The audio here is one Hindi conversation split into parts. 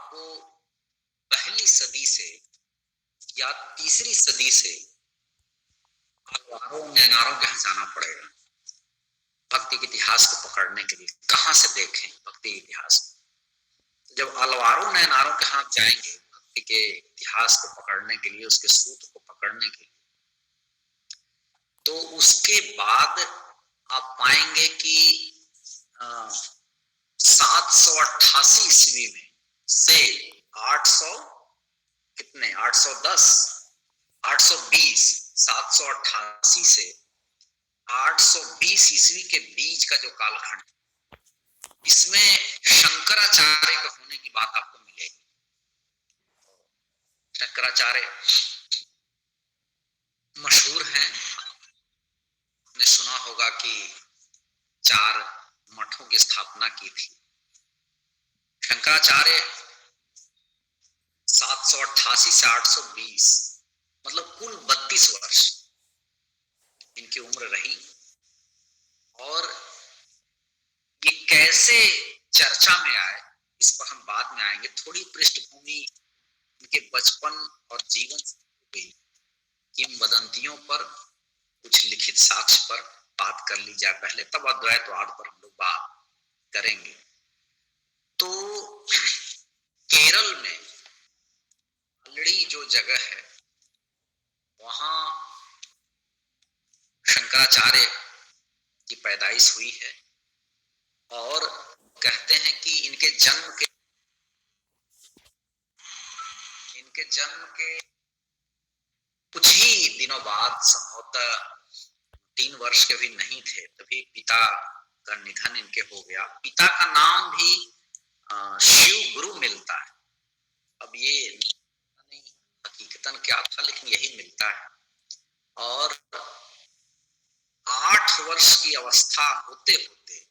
आपको पहली सदी से या तीसरी सदी से अलवारों नैनारों के यहाँ जाना पड़ेगा भक्ति के इतिहास को पकड़ने के लिए। कहाँ से देखें भक्ति के इतिहास को? जब अलवारों नैनारों के हाथ जाएंगे भक्ति के इतिहास को पकड़ने के लिए, उसके सूत्र को पकड़ने के लिए, तो उसके बाद आप पाएंगे कि 788 ईस्वी में से 800 कितने 810 820 788 से 820 ईस्वी के बीच का जो कालखंड, इसमें शंकराचार्य के होने की बात आपको मिलेगी। शंकराचार्य मशहूर हैं, आपने सुना होगा कि 4 मठों की स्थापना की थी। शंकराचार्य 788 से 820 मतलब कुल 32 वर्ष इनकी उम्र रही। और ये कैसे चर्चा में आए इस पर हम बाद में आएंगे। थोड़ी पृष्ठभूमि इनके बचपन और जीवन से किंवदंतियों पर, कुछ लिखित साक्ष्य पर बात कर ली जाए पहले, तब अद्वैतवाद पर हम लोग बात करेंगे। तो केरल में अल्लड़ी जो जगह है, वहां शंकराचार्य की पैदाइश हुई है। और कहते हैं कि इनके जन्म के कुछ ही दिनों बाद, संभवतः 3 वर्ष के भी नहीं थे, तभी पिता का निधन इनके हो गया। पिता का नाम भी शिव गुरु मिलता है। अब ये नहीं हकीकतन क्या था, लेकिन यही मिलता है। और 8 वर्ष की अवस्था होते होते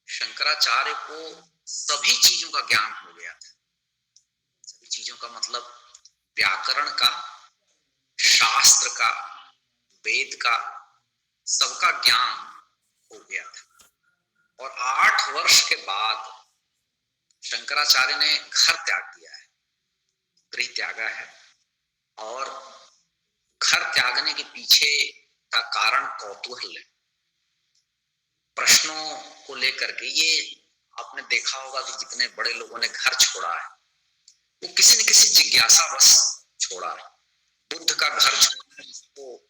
शंकराचार्य को सभी चीजों का ज्ञान हो गया था। सभी चीजों का मतलब व्याकरण का, शास्त्र का, वेद का, सबका ज्ञान हो गया था। और 8 वर्ष के बाद शंकराचार्य ने घर त्याग दिया है, गृह त्यागा है। और घर त्यागने के पीछे का कारण कौतूहल है, प्रश्नों को लेकर के। ये आपने देखा होगा कि जितने बड़े लोगों ने घर छोड़ा है, वो किसी न किसी जिज्ञासा बस छोड़ा है। बुद्ध का घर छोड़ना, जिसको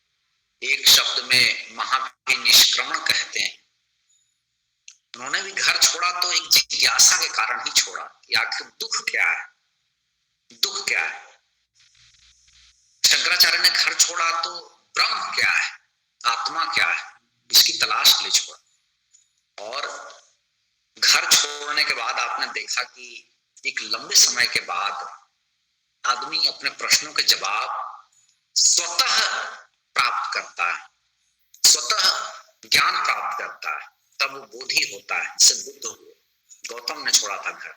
एक शब्द में महाविनिष्क्रमण कहते हैं, उन्होंने भी घर छोड़ा तो एक जिज्ञासा के कारण ही छोड़ा कि आखिर दुख क्या है, दुख क्या है। शंकराचार्य ने घर छोड़ा तो ब्रह्म क्या है, आत्मा क्या है, इसकी तलाश के लिए छोड़ा। और घर छोड़ने के बाद आपने देखा कि एक लंबे समय के बाद आदमी अपने प्रश्नों के जवाब स्वतः प्राप्त करता है, स्वतः ज्ञान प्राप्त करता है, तब वो बोधि होता है, जिसे बुद्ध हुए। गौतम ने छोड़ा था घर।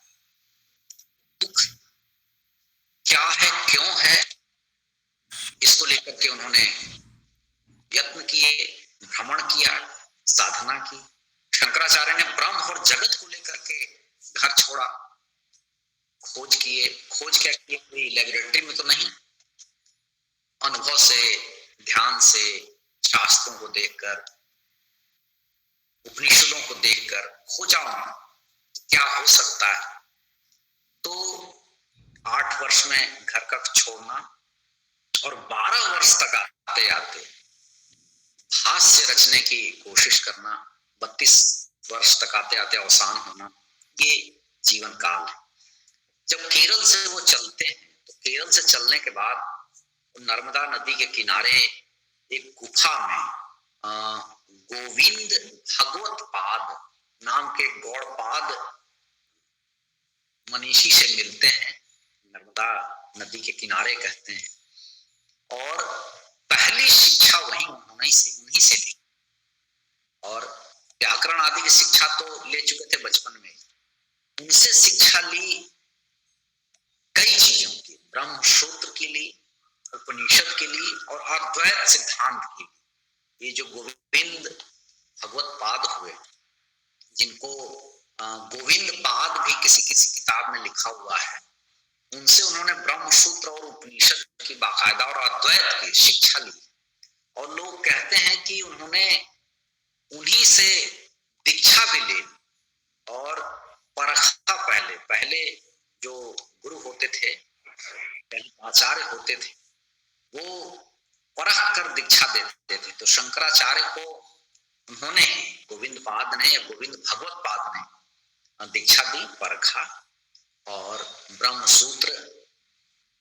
दुख क्या है, क्यों है, इसको लेकर के उन्होंने यत्न किए, भ्रमण किया, साधना की। शंकराचार्य ने ब्रह्म और जगत को लेकर के घर छोड़ा, खोज किए। खोज क्या किए, कोई लेबोरेटरी में तो नहीं, अनुभव से, ध्यान से, शास्त्रों को देखकर, उपनिषदों को देखकर खोजा क्या हो सकता है। तो 8 वर्ष में घर का छोड़ना और 12 वर्ष तक आते आते भाष्य रचने की कोशिश करना, 32 वर्ष तक आते आते अवसान होना, ये जीवन काल है। जब केरल से वो चलते हैं, तो केरल से चलने के बाद नर्मदा नदी के किनारे एक गुफा में गोविंद भगवत पाद नाम के गौड़पाद मनीषी से मिलते हैं। नर्मदा नदी के किनारे कहते हैं। और पहली शिक्षा उन्हीं से ली। और व्याकरण आदि की शिक्षा तो ले चुके थे बचपन में। उनसे शिक्षा ली कई चीजों की, ब्रह्म सूत्र की ली, उपनिषद की ली, और अद्वैत सिद्धांत की ली। ये जो गोविंद भगवत पाद हुए, जिनको गोविंद पाद भी किसी किसी किताब में लिखा हुआ है, उनसे उन्होंने ब्रह्म सूत्र और उपनिषद की बाकायदा और अद्वैत की शिक्षा ली। और लोग कहते हैं कि उन्होंने उन्हीं से दीक्षा भी ली और परखा। पहले जो गुरु होते थे, पहले आचार्य होते थे, वो परख कर दीक्षा देते थे। तो शंकराचार्य को उन्होंने गोविंद पाद ने या गोविंद भगवत पाद ने दीक्षा दी, परखा और ब्रह्म सूत्र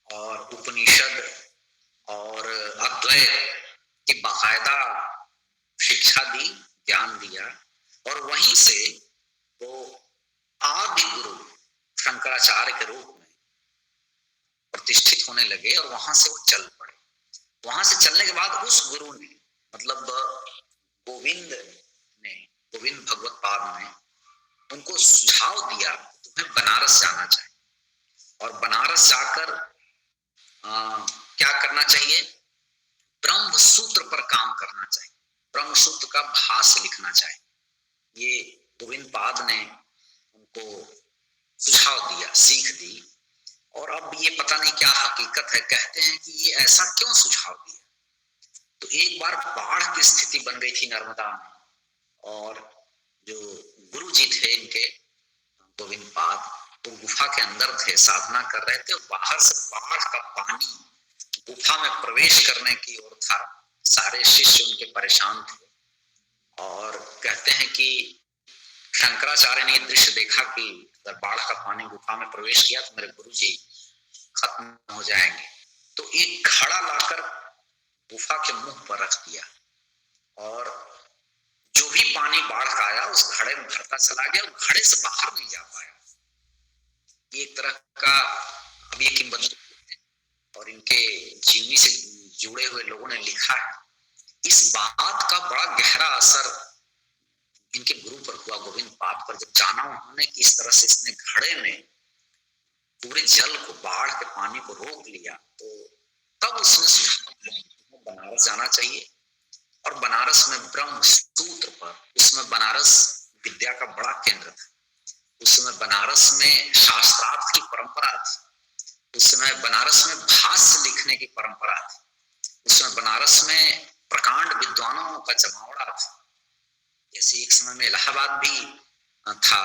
और उपनिषद और अद्वैत की बाकायदा शिक्षा दी, ज्ञान दिया। और वहीं से वो आदि गुरु शंकराचार्य के रूप में प्रतिष्ठित होने लगे और वहां से वो चल पड़े। वहां से चलने के बाद उस गुरु ने, मतलब गोविंद ने, गोविंद भगवत पाद ने उनको सुझाव दिया तुम्हें बनारस जाना चाहिए और बनारस जाकर क्या करना चाहिए, ब्रह्म सूत्र पर काम करना चाहिए, ब्रह्म सूत्र का भाष्य लिखना चाहिए। ये गोविंद पाद ने उनको सुझाव दिया, सीख दी। और अब ये पता नहीं क्या हकीकत है, कहते हैं कि ये ऐसा क्यों सुझाव दिया। तो एक बार बाढ़ की स्थिति बन गई थी नर्मदा में, और जो गुरु जी थे इनके गोविंद पाद, वो गुफा के अंदर थे, साधना कर रहे थे, और बाहर से बाढ़ का पानी गुफा में प्रवेश करने की ओर था। सारे शिष्य उनके परेशान थे और कहते हैं कि शंकराचार्य ने दृश्य देखा कि अगर बाढ़ का पानी गुफा में प्रवेश किया तो मेरे गुरु जी खत्म हो जाएंगे। तो एक घड़ा लाकर गुफा के मुंह पर रख दिया और जो भी पानी बाढ़ का आया उस घड़े में भरता चला गया, और घड़े से बाहर नहीं जा पाया। एक तरह का अब ये किंवदंती है और इनके जीवनी से जुड़े हुए लोगों ने लिखा है। इस बात का बड़ा गहरा असर इनके गुरु पर हुआ, गोविंद पाद पर, जब जाना उन्होंने कि इस तरह से इसने घड़े में पूरे जल को, बाढ़ के पानी को रोक लिया। तो तब उसने सुझाव दिया बनारस जाना चाहिए और बनारस में ब्रह्म सूत्र पर, उसमें बनारस विद्या का बड़ा केंद्र था, उसमें बनारस में शास्त्रार्थ की परंपरा थी, उसमें बनारस में भाष्य लिखने की परंपरा थी, उसमें बनारस में प्रकांड विद्वानों का जमावड़ा था। जैसे एक समय में इलाहाबाद भी था,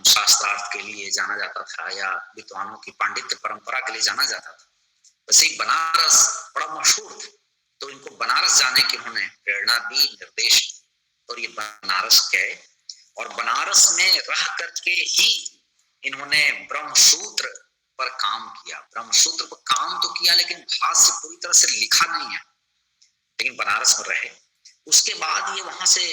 शास्त्रार्थ के लिए जाना जाता था या विद्वानों की पांडित्य परंपरा के लिए जाना जाता था, वैसे ही बनारस बड़ा मशहूर था। तो इनको बनारस जाने की उन्होंने प्रेरणा दी, निर्देश दी, और ये बनारस गए और बनारस में रह करके ही इन्होंने ब्रह्म सूत्र पर काम किया। ब्रह्म सूत्र पर काम तो किया लेकिन भाष्य पूरी तरह से लिखा नहीं है, लेकिन बनारस में रहे। उसके बाद ये वहां से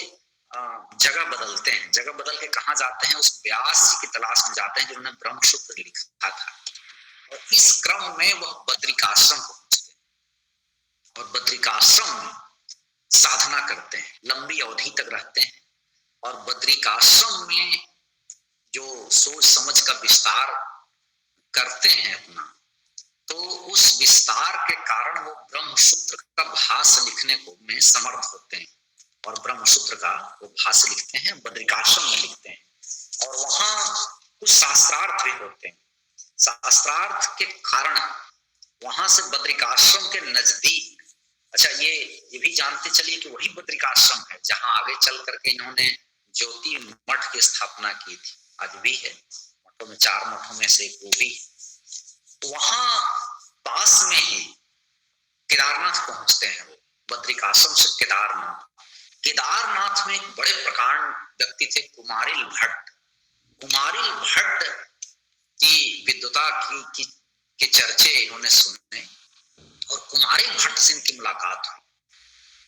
जगह बदलते हैं, जगह बदल के कहाँ जाते हैं, उस व्यास जी की तलाश में जाते हैं जिन्होंने ब्रह्म सूत्र लिखा था। और इस क्रम में वह बद्रिकाश्रम पहुंचते हैं और बद्रिकाश्रम में साधना करते हैं, लंबी अवधि तक रहते हैं। और बद्रिकाश्रम में जो सोच समझ का विस्तार करते हैं अपना, तो उस विस्तार के कारण वो ब्रह्म सूत्र का भाष्य लिखने को में समर्थ होते हैं और ब्रह्म सूत्र का वो भाष्य लिखते हैं, बद्रिकाश्रम में लिखते हैं। और वहां कुछ शास्त्रार्थ भी होते हैं। शास्त्रार्थ के कारण वहां से बद्रिकाश्रम के नजदीक, अच्छा ये भी जानते चलिए कि वही बद्रिकाश्रम है जहां आगे चल करके इन्होंने ज्योति मठ की स्थापना की थी, आज भी है। मठों में 4 मठों में से एक वो भी। वहां पास में ही केदारनाथ पहुंचते हैं वो, बद्रिकाश्रम से केदारनाथ। केदारनाथ में एक बड़े प्रकांड व्यक्ति थे, कुमारिल भट्ट। कुमारिल भट्ट की विद्वता के चर्चे इन्होंने सुने और कुमारिल भट्ट से इनकी मुलाकात हुई।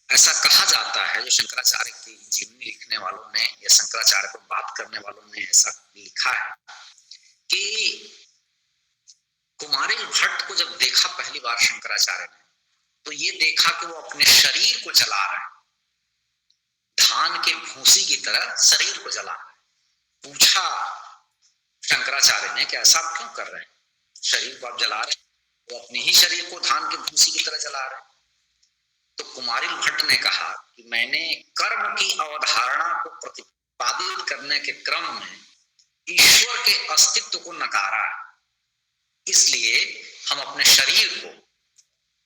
ऐसा कहा जाता है, जो शंकराचार्य की जीवनी लिखने वालों ने या शंकराचार्य पर बात करने वालों ने ऐसा लिखा है कि कुमारिल भट्ट को जब देखा पहली बार शंकराचार्य ने, तो ये देखा कि वो अपने शरीर को जला रहे हैं, धान के भूसी की तरह शरीर को जला रहे हैं। पूछा शंकराचार्य ने कि ऐसा आप क्यों कर रहे हैं, शरीर को आप जला रहे हैं, वो अपने ही शरीर को धान के भूसी की तरह जला रहे हैं। तो कुमारिल भट्ट ने कहा कि मैंने कर्म की अवधारणा को प्रतिपादित करने के क्रम में ईश्वर के अस्तित्व को नकारा, इसलिए हम अपने शरीर को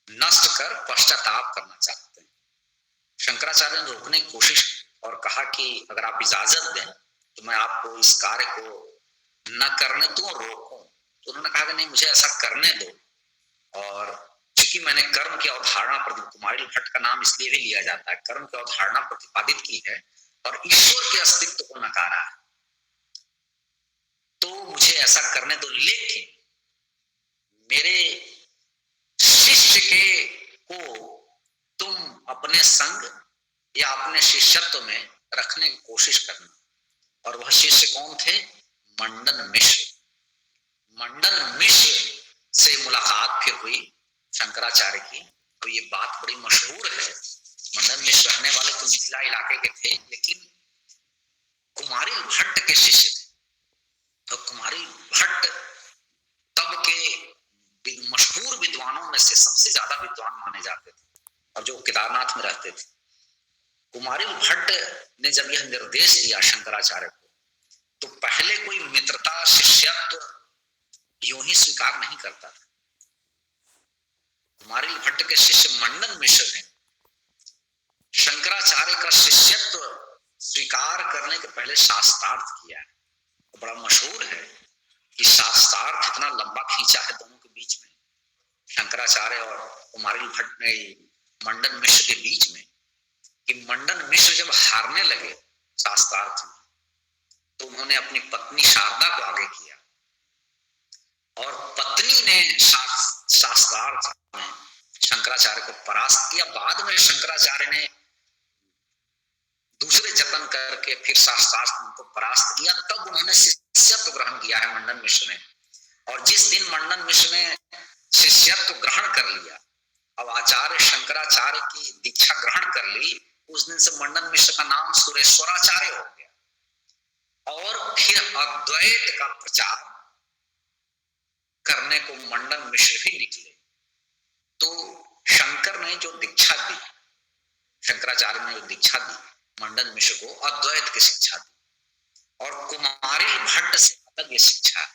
नष्ट कर पश्चाताप करना चाहते हैं। शंकराचार्य ने रोकने की कोशिश और कहा कि अगर आप इजाजत दें तो मैं आपको इस कार्य को न करने दूं और रोकूं। तो उन्होंने कहा कि नहीं, मुझे ऐसा करने दो। और चूंकि मैंने कर्म की अवधारणा, कुमारिल भट्ट का नाम इसलिए भी लिया जाता है, कर्म की अवधारणा प्रतिपादित की है और ईश्वर के अस्तित्व को नकारा है, तो मुझे ऐसा करने दो। लेकिन मेरे शिष्य के को तुम अपने संग या अपने शिष्यत्व में रखने की कोशिश करना। और वह शिष्य कौन थे? मंडन मिश्र। मंडन मिश्र से मुलाकात फिर हुई शंकराचार्य की। तो ये बात बड़ी मशहूर है। मंडन मिश्र रहने वाले तो मिथिला इलाके के थे, लेकिन कुमारिल भट्ट के शिष्य थे। और कुमारिल भट्ट तब के मशहूर विद्वानों में से सबसे ज्यादा विद्वान माने जाते थे, और जो केदारनाथ में रहते थे। कुमारिल भट्ट ने जब यह निर्देश दिया शंकराचार्य को, तो पहले कोई मित्रता शिष्यत्व यूं ही स्वीकार नहीं करता था। कुमारिल भट्ट के शिष्य मंडन मिश्र ने शंकराचार्य का शिष्यत्व स्वीकार करने के पहले शास्त्रार्थ किया है। तो बड़ा मशहूर है कि शास्त्रार्थ इतना लंबा खींचा है दोनों के बीच में, शंकराचार्य और कुमारिल भट्ट ने मंडन मिश्र के बीच में, कि मंडन मिश्र जब हारने लगे शास्त्रार्थ में, तो उन्होंने अपनी पत्नी शारदा को आगे किया और पत्नी ने शास्त्रार्थ में शंकराचार्य को परास्त किया। बाद में शंकराचार्य ने दूसरे जतन करके फिर शास्त्रार्थ में उनको परास्त किया, तब उन्होंने शिष्यत्व ग्रहण किया है मंडन मिश्र ने। और जिस दिन मंडन मिश्र ने शिष्यत्व ग्रहण कर लिया, अब आचार्य शंकराचार्य की दीक्षा ग्रहण कर ली, उस दिन से मंडन मिश्र का नाम सुरेश्वराचार्य हो गया। और फिर अद्वैत का प्रचार करने को मंडन मिश्र भी निकले। तो शंकर ने जो दीक्षा दी, शंकराचार्य ने जो दीक्षा दी मंडन मिश्र को, अद्वैत की शिक्षा दी। और कुमारिल भट्ट से अलग ये शिक्षा है।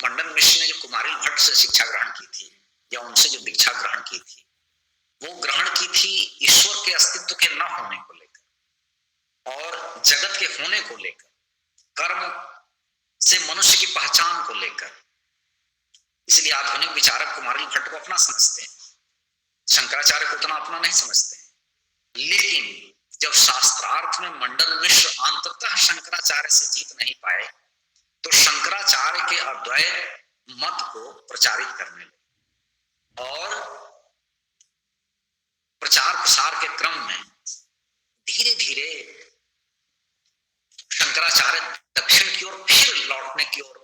मंडन मिश्र ने जो कुमारिल भट्ट से शिक्षा ग्रहण की थी, या उनसे जो दीक्षा ग्रहण की थी, वो ग्रहण की थी ईश्वर के अस्तित्व के न होने को लेकर और जगत के होने को लेकर, कर्म से मनुष्य की पहचान को लेकर। इसलिए आधुनिक विचारक कुमारिल भट्ट को अपना समझते हैं, शंकराचार्य को उतना अपना नहीं समझते हैं। लेकिन जब शास्त्रार्थ में मंडन मिश्र अंततः शंकराचार्य से जीत नहीं पाए, तो शंकराचार्य के अद्वैत मत को प्रचारित करने लगे। और प्रचार प्रसार के क्रम में धीरे धीरे शंकराचार्य दक्षिण की ओर फिर लौटने की ओर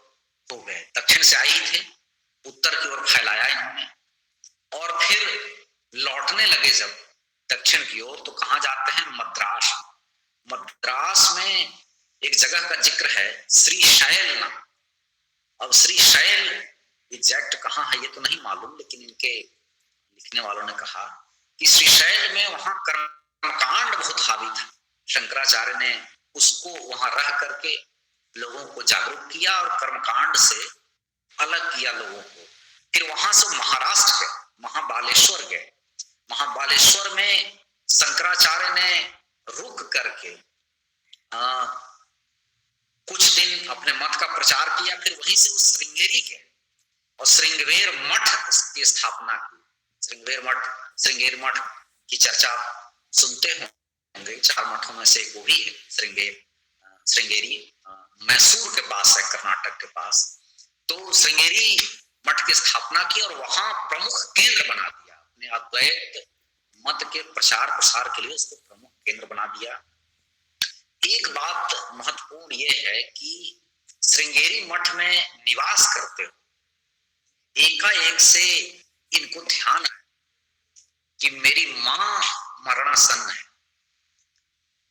हो गए। दक्षिण से आए ही थे, उत्तर की ओर फैलाया इन्होंने, और फिर लौटने लगे जब दक्षिण की ओर, तो कहां जाते हैं? मद्रास। मद्रास में एक जगह का जिक्र है, श्रीशैल नाम। अब श्रीशैल एग्जैक्ट कहां है ये तो नहीं मालूम, लेकिन इनके लिखने वालों ने कहा कि श्रीशैल में वहां कर्मकांड बहुत हावी था। शंकराचार्य ने उसको वहां रह करके लोगों को जागरूक किया और कर्मकांड से अलग किया लोगों को। फिर वहां से महाराष्ट्र गए, महाबालेश्वर गए। महाबालेश्वर में शंकराचार्य ने रुक करके कुछ दिन अपने मत का प्रचार किया। फिर वहीं से वो श्रृंगेरी गए और श्रृंगेर मठ की स्थापना की। श्रृंगेर मठ की चर्चा सुनते होंगे, 4 मठों में से एक वो भी है श्रृंगेरी, मैसूर के पास है, कर्नाटक के पास। तो श्रृंगेरी मठ की स्थापना की और वहां प्रमुख केंद्र बना दिया, अपने अद्वैत मत के प्रचार प्रसार के लिए उसको प्रमुख केंद्र बना दिया। एक बात महत्वपूर्ण ये है कि श्रृंगेरी मठ में निवास करते हो एकाएक से इनको ध्यान है कि मेरी मां मरणासन्न है।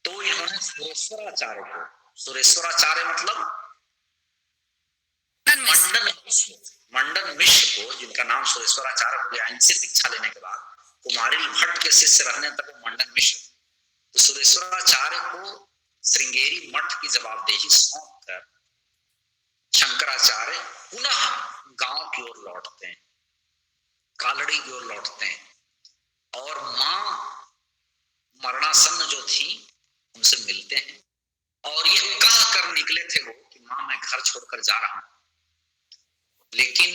तो इन्होंने सुरेश्वराचार्य को, सुरेश्वराचार्य मतलब मंडन मिश्र को, जिनका नाम सुरेश्वराचार्य हो गया, इनसे दीक्षा लेने के बाद कुमारिल भट्ट के शिष्य रहने तक मंडन मिश्र, तो सुरेश्वराचार्य को श्रृंगेरी मठ की जवाबदेही सौंप कर शंकराचार्य पुनः गांव की ओर लौटते हैं, कालड़ी की ओर लौटते हैं और मां मरणासन्न जो थी उनसे मिलते हैं और ये कह कर निकले थे वो कि मां मैं घर छोड़कर जा रहा हूं, लेकिन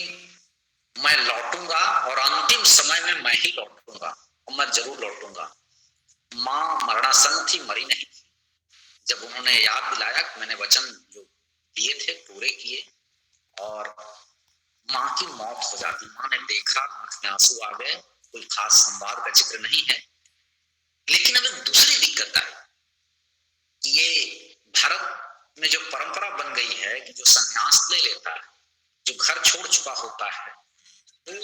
मैं लौटूंगा और अंतिम समय में मैं ही लौटूंगा और मैं जरूर लौटूंगा। मां मरणासन्न थी, मरी नहीं थी। जब उन्होंने याद दिलाया कि मैंने वचन जो दिए थे पूरे किए और मां की मौत हो जाती, मां ने देखा, आंख में आंसू आ गए, कोई खास संवाद का जिक्र नहीं है। लेकिन अब एक दूसरी दिक्कत आई, ये भारत में जो परंपरा बन गई है कि जो संन्यास ले लेता है, जो घर छोड़ चुका होता है, वो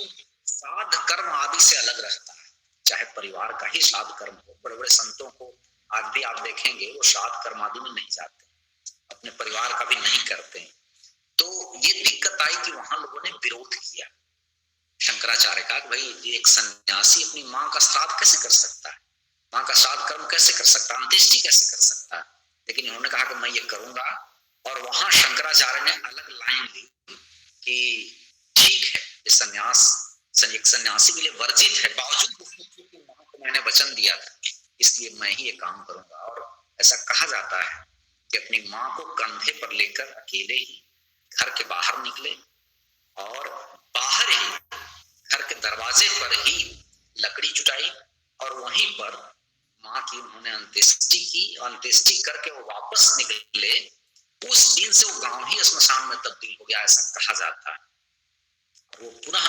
श्राद्ध कर्म आदि से अलग रहता है, चाहे परिवार का ही श्राद्ध कर्म हो। बड़े बड़े संतों को आज भी आप देखेंगे वो श्राद्ध कर्म आदि में नहीं जाते, अपने परिवार का भी नहीं करते। तो ये दिक्कत आई कि वहां लोगों ने विरोध किया शंकराचार्य का, भाई ये एक सन्यासी अपनी मां का श्राद्ध कैसे कर सकता है, मां का श्राद्ध कर्म कैसे कर सकता है, अंत्येष्टि कैसे कर सकता है। लेकिन इन्होंने कहा कि मैं ये करूंगा और वहां शंकराचार्य ने अलग लाइन ली कि ठीक है ये सन्यास एक सन्यासी के लिए वर्जित है, बावजूद उसकी मां को मैंने वचन दिया था इसलिए मैं ही ये काम करूंगा। और ऐसा कहा जाता है कि अपनी मां को कंधे पर लेकर अकेले ही घर के बाहर निकले और बाहर ही घर के दरवाजे पर ही लकड़ी जुटाई और वहीं पर मां की उन्होंने अंत्येष्टि की। अंत्येष्टि करके वो वापस निकले, उस दिन से वो गांव ही श्मशान में तब्दील हो गया, ऐसा कहा जाता है। वो पुनः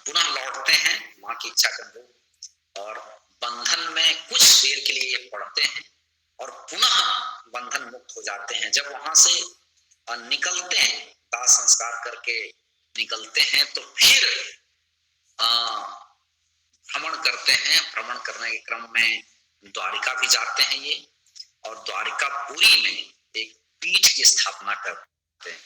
पुनः लौटते हैं मां की इच्छा के अनुरूप और बंधन में कुछ देर के लिए ये पड़ते हैं और पुनः बंधन मुक्त हो जाते हैं। जब वहां से निकलते हैं, दाह संस्कार करके निकलते हैं, तो फिर भ्रमण करते हैं। भ्रमण करने के क्रम में द्वारिका भी जाते हैं ये, और द्वारिकापुरी में एक पीठ की स्थापना करते हैं।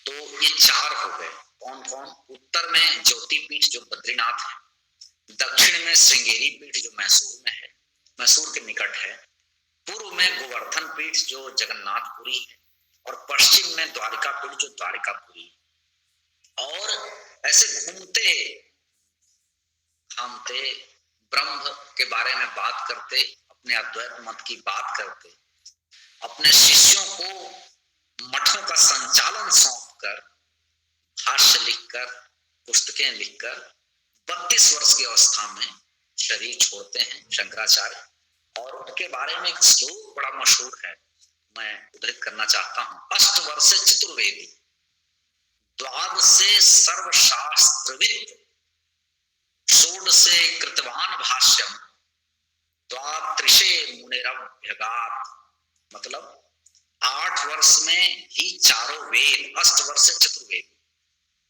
तो ये चार हो गए। कौन कौन? उत्तर में ज्योति पीठ जो बद्रीनाथ है, दक्षिण में श्रृंगेरी पीठ जो मैसूर में है, मैसूर के निकट है, पूर्व में गोवर्धन पीठ जो जगन्नाथपुरी है और पश्चिम में द्वारिका पीठ जो द्वारिकापुरी। और ऐसे घूमते घामते ब्रह्म के बारे में बात करते, अपने अद्वैत मत की बात करते, अपने शिष्यों को मठों का संचालन सौंपकर, भाष्य लिखकर, पुस्तकें लिखकर 32 वर्ष की अवस्था में शरीर छोड़ते हैं शंकराचार्य। और उनके बारे में एक श्लोक बड़ा मशहूर है, मैं उद्धृत करना चाहता हूं। अष्टवर्षे चतुर्वेदी, द्वादशे सर्वशास्त्रविद, षोडशे कृतवान भाष्यम, द्वात्रिशे मुनिरभ्यगात। मतलब 8 वर्ष में ही चारों वेद, अष्टवर्षे चतुर्वेदी।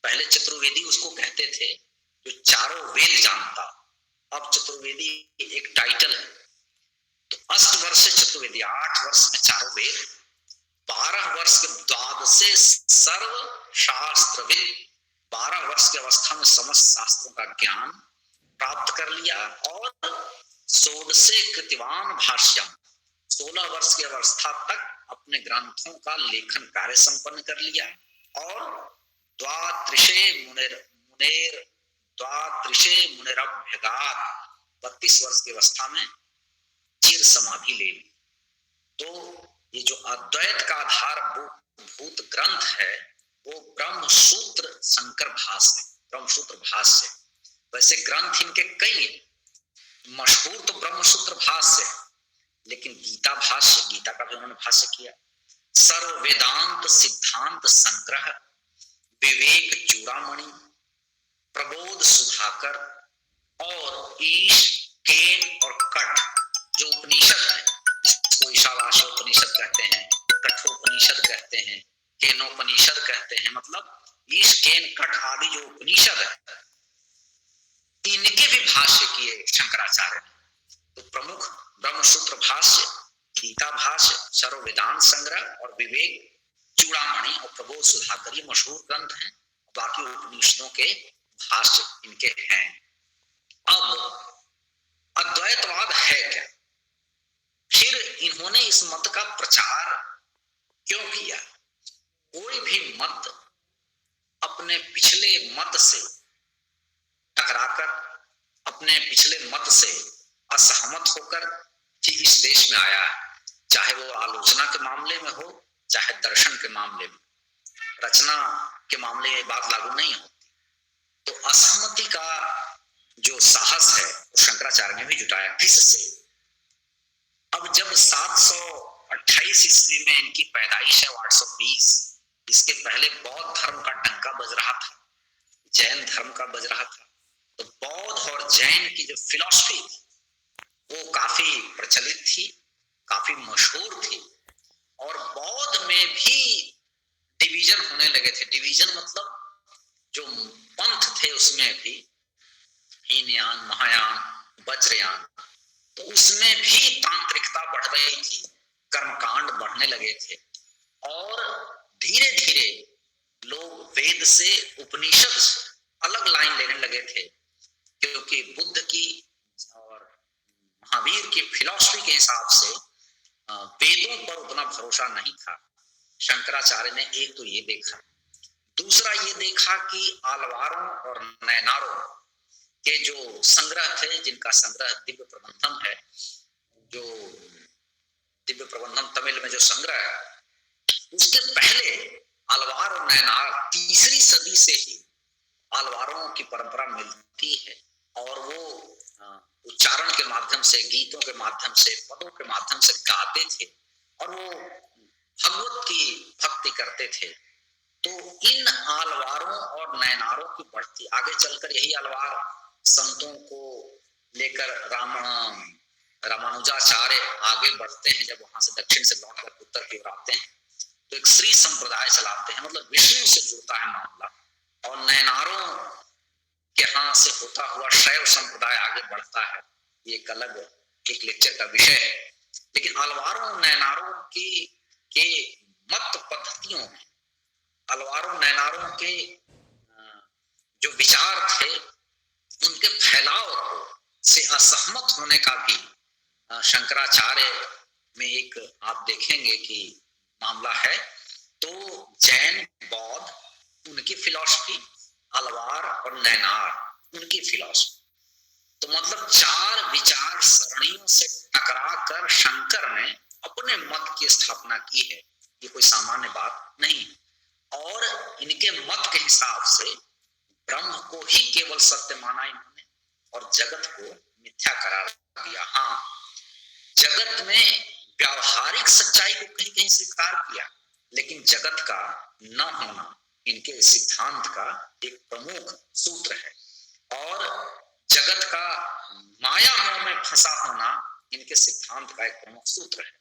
पहले चतुर्वेदी उसको कहते थे जो चारों वेद जानता, अब चतुर्वेदी एक टाइटल है। तो अष्टवर्षे चतुर्वेदी, 8 वर्ष में चारों वेद, 12 वर्ष के द्वादशे सर्व शास्त्रविद, 12 वर्ष की अवस्था में समस्त शास्त्रों का ज्ञान प्राप्त कर लिया। और षोडशे कृतवान भाष्यम, 16 वर्ष की अवस्था तक अपने ग्रंथों का लेखन कार्य संपन्न कर लिया। और द्वात्रिशे मुनिरभ्यगात, 32 वर्ष की अवस्था में चिर समाधि ले ली। तो ये जो अद्वैत का आधारभूत ग्रंथ है वो ब्रह्मसूत्र शंकर भाष्य, ब्रह्मसूत्र भाष्य। वैसे ग्रंथ इनके कई, मशहूर तो ब्रह्मसूत्र भाष्य, लेकिन गीता भाष्य, गीता का भी उन्होंने भाष्य किया। सर्व वेदांत सिद्धांत संग्रह, विवेक चूड़ामणि, प्रबोध सुधाकर और ईश, केन और कठ जो उपनिषद है, जिसको ईशावास्योपनिषद कहते हैं, कठोपनिषद कहते हैं, केनोपनिषद कहते हैं, मतलब ईश, केन, कठ आदि जो उपनिषद है, इनके भी भाष्य किए शंकराचार्य ने। तो प्रमुख ब्रह्मसूत्र भाष्य, गीता भाष्य, सर्व वेदांत संग्रह और विवेक चूड़ामणि और प्रबोध सुधाकर, ये मशहूर ग्रंथ हैं। बाकी उपनिषदों के भाष्य इनके हैं। अब अद्वैतवाद है क्या? फिर इन्होंने इस मत का प्रचार क्यों किया? कोई भी मत अपने पिछले मत से टकराकर, अपने पिछले मत से असहमत होकर कि इस देश में आया है, चाहे वो आलोचना के मामले में हो, चाहे दर्शन के मामले में। रचना के मामले में बात लागू नहीं होती। तो असहमति का जो साहस है वो शंकराचार्य ने भी जुटाया। किससे? अब जब 728 ईस्वी में इनकी पैदाइश है, 820, इसके पहले बौद्ध धर्म का डंका बज रहा था, जैन धर्म का बज रहा था। तो बौद्ध और जैन की जो फिलॉसफी थी वो काफी प्रचलित थी, काफी मशहूर थी, और बौद्ध में भी डिवीजन होने लगे थे। डिवीजन मतलब जो पंथ थे उसमें भी, हीनयान, महायान, वज्रयान, तो उसमें भी तांत्रिकता बढ़ रही थी, कर्मकांड बढ़ने लगे थे, और धीरे धीरे लोग वेद से, उपनिषद से अलग लाइन लेने लगे थे, क्योंकि बुद्ध की और महावीर की फिलॉसफी के हिसाब से वेदों पर उतना भरोसा नहीं था। शंकराचार्य ने एक तो ये देखा, दूसरा ये देखा कि आलवारों और नैनारों के जो संग्रह थे, जिनका संग्रह दिव्य प्रबंधम है, जो दिव्य प्रबंधम तमिल में जो संग्रह है, उसके पहले आलवार और नैनार 3री सदी से ही आलवारों की परंपरा मिलती है, और वो उच्चारण के माध्यम से, गीतों के माध्यम से, पदों के माध्यम से गाते थे, और वो भगवत की भक्ति करते थे। तो इन आलवारों और नैनारों की बढ़ती, आगे चलकर यही आलवार संतों को लेकर रामानुजाचार्य आगे बढ़ते हैं, जब वहां से दक्षिण से लौटकर उत्तर की ओर आते हैं तो एक श्री संप्रदाय चलाते हैं, मतलब विष्णु से जुड़ता है मामला, और नैनारों के यहाँ से होता हुआ शैव संप्रदाय आगे बढ़ता है। ये एक अलग एक लेक्चर का विषय है। लेकिन अलवारों नैनारों के मत पद्धतियों में, अलवारों नैनारों के जो विचार थे, उनके फैलाव से असहमत होने का भी शंकराचार्य में एक आप देखेंगे कि मामला है। तो जैन, बौद्ध उनकी फिलॉसफी, अलवार और नैनार उनकी फिलॉसफी, तो मतलब 4 विचार सरणियों से टकरा कर शंकर ने अपने मत की स्थापना की है। ये कोई सामान्य बात नहीं। और इनके मत के हिसाब से ब्रह्म को ही केवल सत्य माना इन्होंने, और जगत को मिथ्या करार दिया। हाँ, जगत में व्यावहारिक सच्चाई को कहीं कहीं स्वीकार किया, लेकिन जगत का न होना इनके सिद्धांत का एक प्रमुख सूत्र है, और जगत का माया मोह में फंसा होना इनके सिद्धांत का एक प्रमुख सूत्र है,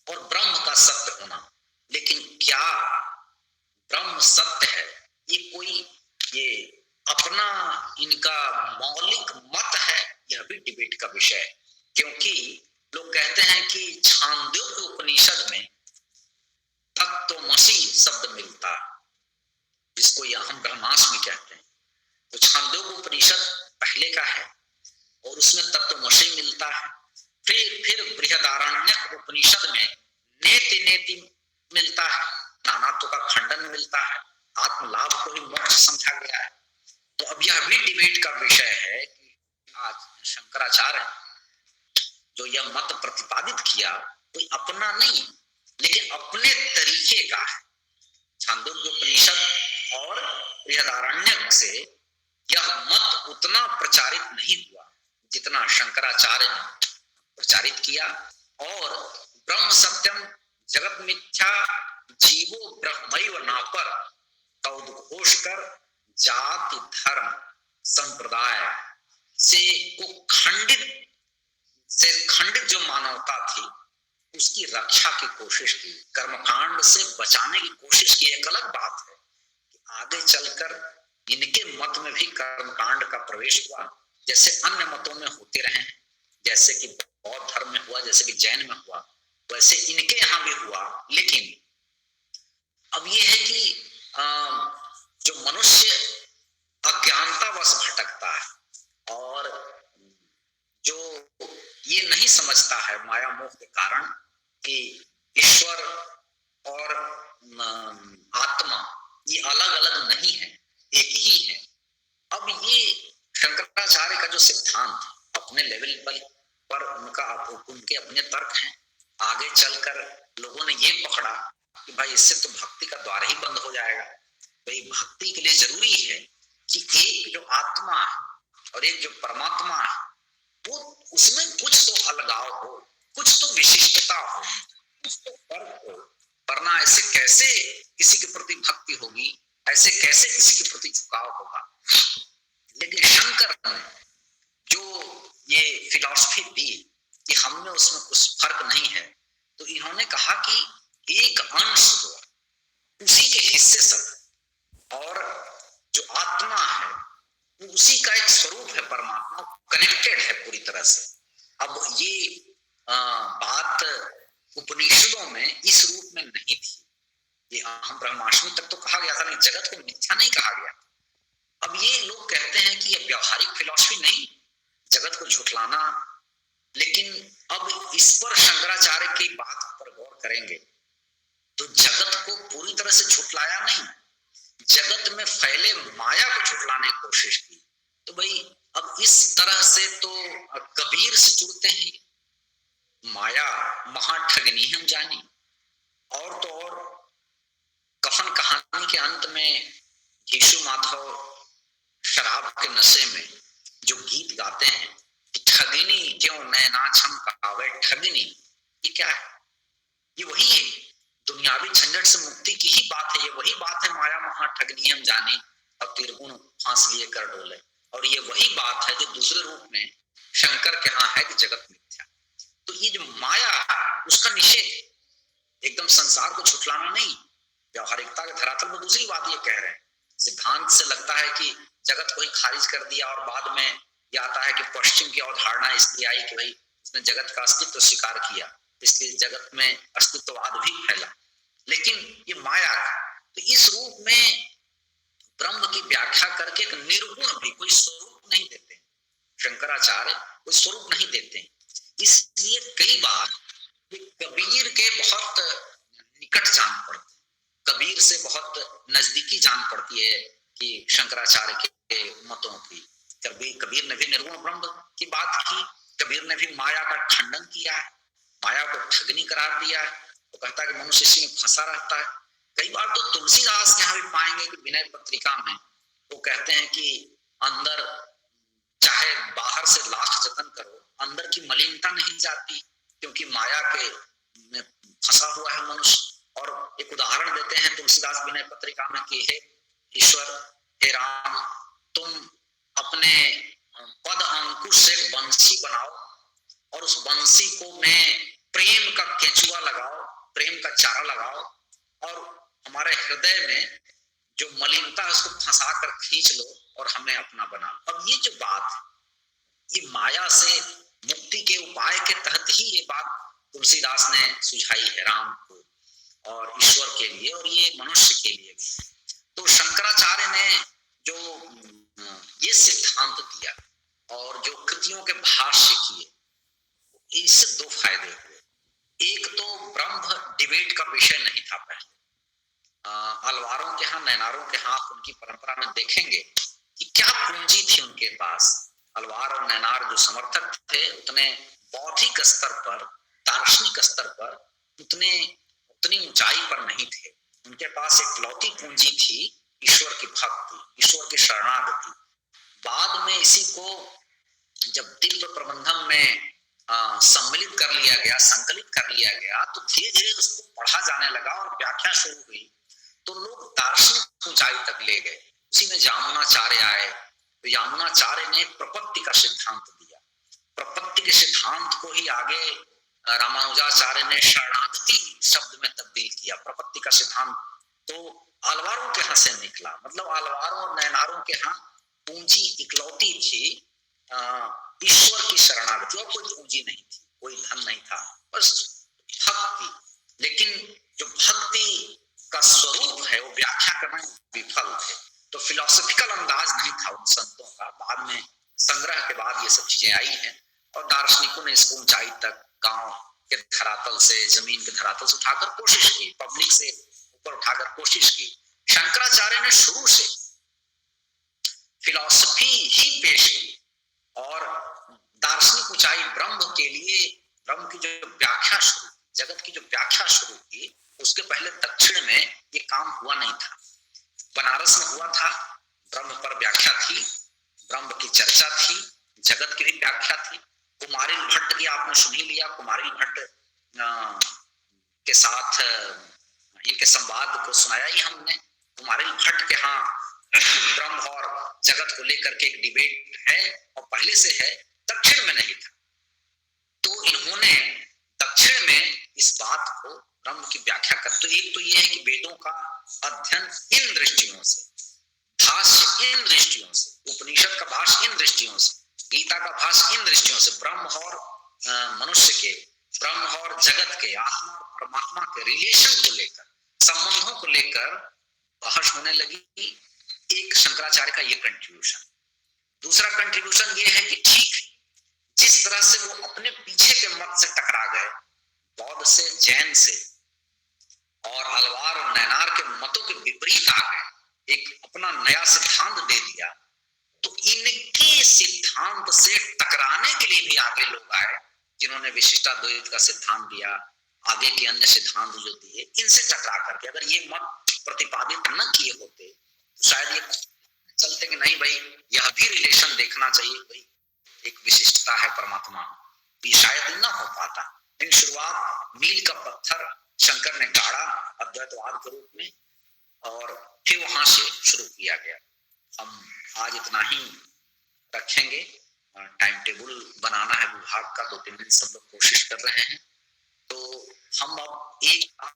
और ब्रह्म का सत्य होना। लेकिन क्या ब्रह्म सत्य है, ये कोई ये अपना इनका मौलिक मत है, यह भी डिबेट का विषय है। क्योंकि लोग कहते हैं कि छांदोग्य उपनिषद में तत्त्वमसि शब्द मिलता है, जिसको यह हम ब्रह्मास्मि कहते हैं। तो छांदोग्य उपनिषद पहले का है और उसमें तत्त्वमसि मिलता है। फिर बृहदारण्यक उपनिषद में नेति नेति मिलता है, नानात्व का खंडन मिलता है, आत्मलाभ को ही मोक्ष समझा गया है। तो अब यह भी डिबेट का विषय है कि आज शंकराचार्य जो यह मत प्रतिपादित किया कोई अपना नहीं, लेकिन अपने तरीके का है। छांदोग्य उपनिषद और बृहदारण्यक से यह मत उतना प्रचारित नहीं हुआ जितना शंकराचार्य ने प्रचारित किया। और ब्रह्म सत्यम जगत मिथ्या जीवो ब्रह्मैव नापर का उद्घोष कर जाति धर्म संप्रदाय से खंडित जो मानवता थी उसकी रक्षा की कोशिश की, कर्मकांड से बचाने की कोशिश की। एक अलग बात है कि आगे चलकर इनके मत में भी कर्मकांड का प्रवेश हुआ, जैसे अन्य मतों में होते रहे, जैसे कि बौद्ध धर्म में हुआ, जैसे कि जैन में हुआ, वैसे इनके यहाँ भी हुआ। लेकिन अब ये है कि जो मनुष्य अज्ञानतावश भटकता है और जो ये नहीं समझता है माया मोह के कारण कि ईश्वर और आत्मा ये अलग अलग नहीं है, एक ही है। अब ये शंकराचार्य का जो सिद्धांत अपने लेवल पर उनके अपने तर्क हैं। आगे चलकर लोगों ने ये पकड़ा कि भाई इससे तो भक्ति का द्वार ही बंद हो जाएगा। भाई भक्ति के लिए जरूरी है कि एक जो आत्मा है और एक जो परमात्मा है वो उसमें कुछ तो अलगाव हो, कुछ तो विशिष्टता हो, कुछ तो फर्क हो, वरना ऐसे कैसे किसी के प्रति भक्ति होगी, ऐसे कैसे किसी के प्रति झुकाव होगा। लेकिन शंकर ने जो ये फिलॉसफी दी कि हमने उसमें कुछ फर्क नहीं है, तो इन्होंने कहा कि एक अंश तो उसी के हिस्से सब, और जो आत्मा है उसी का एक स्वरूप है, परमात्मा कनेक्टेड है पूरी तरह से। अब ये बात उपनिषदों में इस रूप में नहीं थी। ये अहम ब्रह्मास्मि तक तो कहा गया था, लेकिन जगत को मिथ्या नहीं कहा गया। अब ये लोग कहते हैं कि ये व्यावहारिक फिलॉसफी नहीं, जगत को झुठलाना। लेकिन अब इस पर शंकराचार्य की बात पर गौर करेंगे तो जगत को पूरी तरह से झुठलाया नहीं, जगत में फैले माया को झुठलाने की कोशिश की। तो भाई अब इस तरह से तो कबीर से जुड़ते हैं, माया महाठगनी हम जानी। और तो और कफन कहानी के अंत में यीशु माधव शराब के नशे में जो गीत गाते हैं कि ठगिनी क्यों नैना छमकावे ठगिनी, ये क्या है? ये वही है, दुनियावी झंझट से मुक्ति की ही बात है। ये वही बात है, माया महाठगनी हम जाने अब त्रिगुण फांस लिए कर डोले। और ये वही बात है जो दूसरे रूप में शंकर के यहाँ है कि जगत मिथ्या। तो ये जो माया उसका निषेध, एकदम संसार को झुठलाना नहीं, व्यवहारिकता के धरातल पर दूसरी बात ये कह रहे हैं। सिद्धांत से लगता है कि जगत को ही खारिज कर दिया, और बाद में यह आता है कि पश्चिम की अवधारणा इसलिए आई कि भाई उसने जगत का अस्तित्व स्वीकार किया, इसलिए जगत में अस्तित्ववाद भी फैला। लेकिन ये माया, तो इस रूप में ब्रह्म की व्याख्या करके एक निर्गुण भी, कोई स्वरूप नहीं देते शंकराचार्य, कोई स्वरूप नहीं देते। इसलिए कई बार कबीर के बहुत निकट जान पड़ते, कबीर से बहुत नजदीकी जान पड़ती है कि शंकराचार्य के मतों की। कबीर ने भी निर्गुण ब्रह्म की बात की, कबीर ने भी माया का खंडन किया है, माया को ठगनी करार दिया है। वो कहता है कि मनुष्य इसी में फंसा रहता है। कई बार तो तुलसीदास यहाँ भी पाएंगे कि विनय पत्रिका में वो कहते हैं कि अंदर चाहे बाहर से लाख जतन करो, अंदर की मलिनता नहीं जाती, क्योंकि माया के में फंसा हुआ है मनुष्य। और एक उदाहरण देते हैं तुलसीदास विनय पत्रिका में कि हे ईश्वर, हे राम, तुम अपने पद अंकुश से बंसी बनाओ और उस बंसी को में प्रेम का केंचुआ लगाओ, प्रेम का चारा लगाओ, और हमारे हृदय में जो मलिनता है उसको फंसा कर खींच लो और हमें अपना बना लो। अब ये जो बात है, ये माया से मुक्ति के उपाय के तहत ही ये बात तुलसीदास ने सुझाई है राम को और ईश्वर के लिए, और ये मनुष्य के लिए भी। तो शंकराचार्य ने जो ये सिद्धांत दिया और जो कृतियों के भाष्य किए, इससे दो फायदे हुए। एक तो ब्रह्म डिबेट का विषय नहीं था पहले। अलवारों के यहाँ, नैनारों के यहाँ उनकी परंपरा में देखेंगे कि क्या पूंजी थी उनके पास। अलवार और नैनार जो समर्थक थे उतने बौद्धिक स्तर पर, दार्शनिक स्तर पर उतनी ऊंचाई पर नहीं थे। उनके पास एक लौती पूंजी थी ईश्वर की भक्ति, ईश्वर की शरणागति। बाद में इसी को जब दिव्य प्रबंधन में सम्मिलित कर लिया गया, संकलित कर लिया गया, तो धीरे धीरे उसको पढ़ा जाने लगा और व्याख्या शुरू हुई, तो लोग दार्शनिक ऊंचाई तक ले गए। उसी में यामुनाचार्य आए, तो यामुनाचार्य ने प्रपत्ति का सिद्धांत दिया। प्रपत्ति के सिद्धांत को ही आगे रामानुजाचार्य ने शरणागति शब्द में तब्दील किया। प्रपत्ति का सिद्धांत तो अलवारों के यहाँ से निकला, मतलब अलवारों और नैनारों के यहाँ पूंजी इकलौती थी ईश्वर की शरणागति, और कोई पूंजी नहीं थी, कोई धन नहीं था, बस भक्ति। लेकिन जो भक्ति का स्वरूप है वो व्याख्या करना विफल थे, तो फिलोसॉफिकल अंदाज नहीं था उन संतों का। बाद में संग्रह के बाद ये सब चीजें आई हैं और दार्शनिकों ने इसको ऊंचाई तक, गांव के धरातल से, जमीन के धरातल से उठाकर कोशिश की, पब्लिक से ऊपर उठाकर कोशिश की। शंकराचार्य ने शुरू से फिलॉसफी ही पेश की और दार्शनिक ऊंचाई ब्रह्म के लिए, ब्रह्म की जो व्याख्या शुरू, जगत की जो व्याख्या शुरू की, उसके पहले दक्षिण में ये काम हुआ नहीं था। बनारस में हुआ था, ब्रह्म पर व्याख्या थी, ब्रह्म की चर्चा थी, जगत की भी व्याख्या थी। कुमारिल भट्ट की आपने सुन ही लिया, कुमारिल भट्ट के साथ इनके संवाद को सुनाया ही हमने। कुमारिल भट्ट के यहाँ ब्रह्म और जगत को लेकर के एक डिबेट है और पहले से है, दक्षिण में नहीं था। तो इन्होंने दक्षिण में इस बात को, ब्रह्म की व्याख्या कर, तो एक तो ये है कि वेदों का अध्ययन इन दृष्टियों से, भाष्य इन दृष्टियों से, उपनिषद का भाष्य इन दृष्टियों से, गीता का भाष्य इन दृष्टियों से, ब्रह्म और मनुष्य के, ब्रह्म और जगत के, आत्मा और परमात्मा के रिलेशन को लेकर, संबंधों को लेकर बहस होने लगी। एक शंकराचार्य का ये कंट्रीब्यूशन। दूसरा कंट्रीब्यूशन ये है कि ठीक जिस तरह से वो अपने पीछे के मत से टकरा गए, बौद्ध से, जैन से, और अलवार और नैनार के मतों के विपरीत आ गए, एक अपना नया सिद्धांत दे दिया, तो इनके सिद्धांत से टकराने के लिए भी आगे लोग आए, जिन्होंने विशिष्टाद्वैत का सिद्धांत दिया, आगे के अन्य सिद्धांत जो दिए, इनसे टकरा करके अगर ये मत प्रतिपादित न किए होते तो शायद ये चलते कि नहीं भाई यह भी रिलेशन देखना चाहिए, भाई एक विशिष्टता है परमात्मा, ये शायद न हो पाता। इन शुरुआत मील का पत्थर शंकर ने गाड़ा अद्वैतवाद के रूप में, और फिर वहां से शुरू किया गया। हम आज इतना ही रखेंगे, टाइम टेबल बनाना है विभाग का, 2-3 दिन सब लोग कोशिश कर रहे हैं। तो हम अब एक और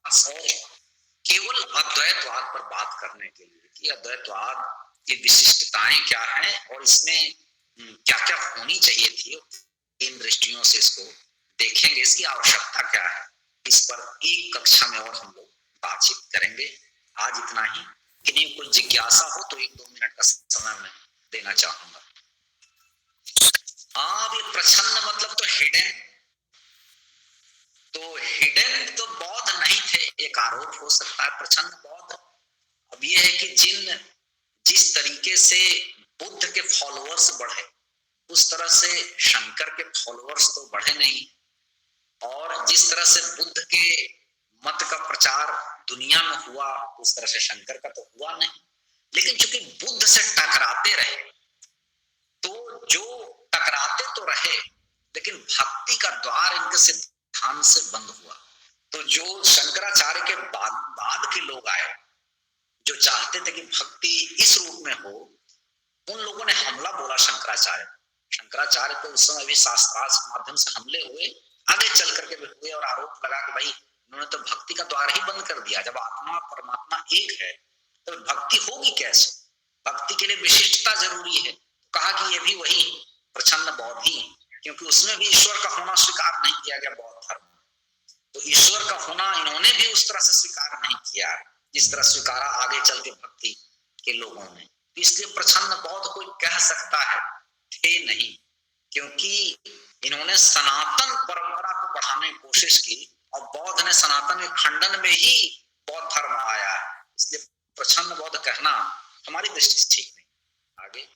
केवल अद्वैतवाद पर बात करने के लिए कि अद्वैतवाद की विशिष्टताएं क्या हैं और इसमें क्या क्या होनी चाहिए थी, इन दृष्टियों से इसको देखेंगे, इसकी आवश्यकता क्या है, इस पर एक कक्षा में और हम लोग बातचीत करेंगे। आज इतना ही। किन्हीं कोई जिज्ञासा हो तो 1-2 मिनट का समय मैं देना चाहूंगा। ये प्रछन्न मतलब तो हिडन, तो हिडन तो बौद्ध नहीं थे, एक आरोप हो सकता है, प्रछन्न बौद्ध। अब ये है कि जिस तरीके से बुद्ध के फॉलोअर्स बढ़े, उस तरह से शंकर के फॉलोअर्स तो बढ़े नहीं, और जिस तरह से बुद्ध के मत का प्रचार दुनिया में हुआ उस तरह से शंकर का तो हुआ नहीं। लेकिन चूंकि बुद्ध से टकराते रहे, तो जो टकराते तो रहे, लेकिन भक्ति का द्वार इनके सिद्धांत से बंद हुआ। तो जो शंकराचार्य के बाद के लोग आए, जो चाहते थे कि भक्ति इस रूप में हो, उन लोगों ने हमला बोला शंकराचार्य को उस समय भी शास्त्रार्थ के माध्यम से हमले हुए, आगे चल करके भी हुए, और आरोप लगा कि भाई उन्होंने तो भक्ति का द्वार ही बंद कर दिया। जब आत्मा परमात्मा एक है तो भक्ति होगी कैसे? भक्ति के लिए विशिष्टता जरूरी है। कहा कि ये भी वही प्रछन्न बौद्ध ही, क्योंकि उसमें भी ईश्वर का होना स्वीकार नहीं किया गया बौद्ध धर्म में। तो ईश्वर का होना इन्होंने भी उस तरह से स्वीकार नहीं किया जिस तरह स्वीकारा आगे चल के भक्ति के लोगों ने। इसलिए प्रछन्न बौद्ध कोई कह सकता है थे नहीं, क्योंकि इन्होंने सनातन परंपरा को बढ़ाने की कोशिश की, और बौद्ध ने सनातन के खंडन में ही बौद्ध धर्म आया है। इसलिए प्रछन्न बौद्ध कहना हमारी दृष्टि से ठीक नहीं। आगे